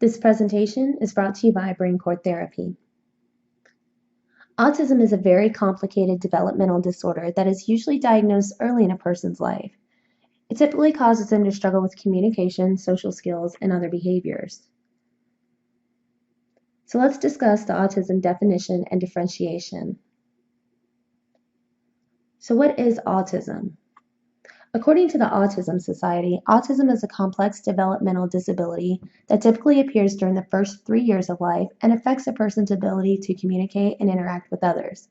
This presentation is brought to you by Brain Core Therapy. Autism is a very complicated developmental disorder that is usually diagnosed early in a person's life. It typically causes them to struggle with communication, social skills, and other behaviors. So let's discuss the autism definition and differentiation. So what is autism? According to the Autism Society, autism is a complex developmental disability that typically appears during the first 3 years of life and affects a person's ability to communicate and interact with others.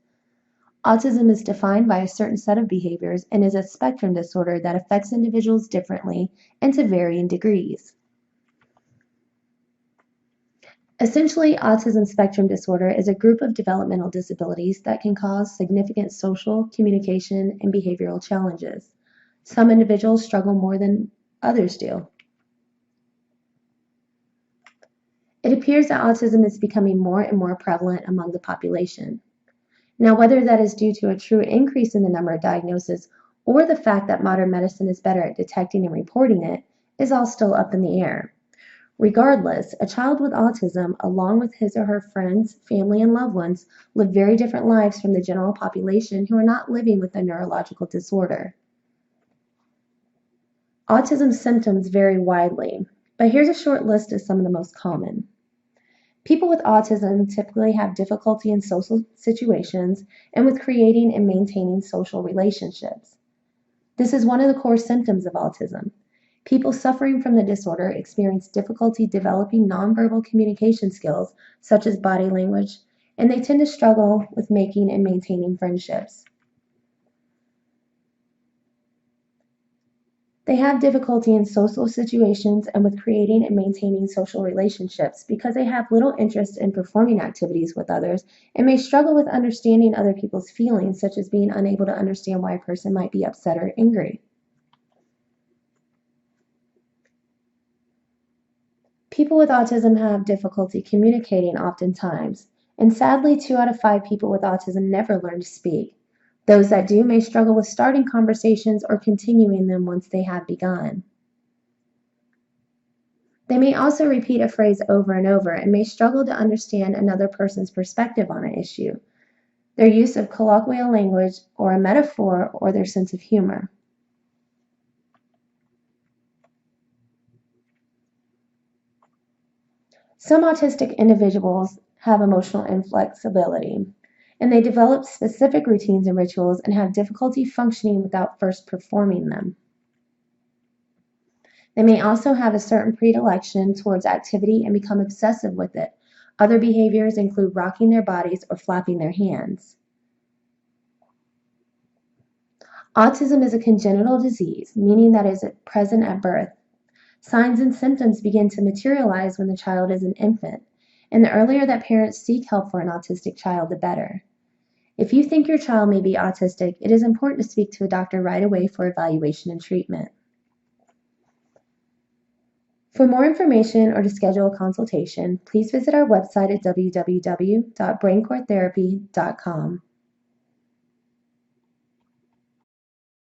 Autism is defined by a certain set of behaviors and is a spectrum disorder that affects individuals differently and to varying degrees. Essentially, autism spectrum disorder is a group of developmental disabilities that can cause significant social, communication, and behavioral challenges. Some individuals struggle more than others do. It appears that autism is becoming more and more prevalent among the population. Now, whether that is due to a true increase in the number of diagnoses or the fact that modern medicine is better at detecting and reporting it is all still up in the air. Regardless, a child with autism, along with his or her friends, family, and loved ones, live very different lives from the general population who are not living with a neurological disorder. Autism symptoms vary widely, but here's a short list of some of the most common. People with autism typically have difficulty in social situations and with creating and maintaining social relationships. This is one of the core symptoms of autism. People suffering from the disorder experience difficulty developing nonverbal communication skills, such as body language, and they tend to struggle with making and maintaining friendships. They have difficulty in social situations and with creating and maintaining social relationships because they have little interest in performing activities with others and may struggle with understanding other people's feelings, such as being unable to understand why a person might be upset or angry. People with autism have difficulty communicating oftentimes, and sadly, 2 out of 5 people with autism never learn to speak. Those that do may struggle with starting conversations or continuing them once they have begun. They may also repeat a phrase over and over and may struggle to understand another person's perspective on an issue, their use of colloquial language or a metaphor, or their sense of humor. Some autistic individuals have emotional inflexibility, and they develop specific routines and rituals and have difficulty functioning without first performing them. They may also have a certain predilection towards activity and become obsessive with it. Other behaviors include rocking their bodies or flapping their hands. Autism is a congenital disease, meaning that it is present at birth. Signs and symptoms begin to materialize when the child is an infant, and the earlier that parents seek help for an autistic child, the better. If you think your child may be autistic, it is important to speak to a doctor right away for evaluation and treatment. For more information or to schedule a consultation, please visit our website at www.braincoretherapy.com.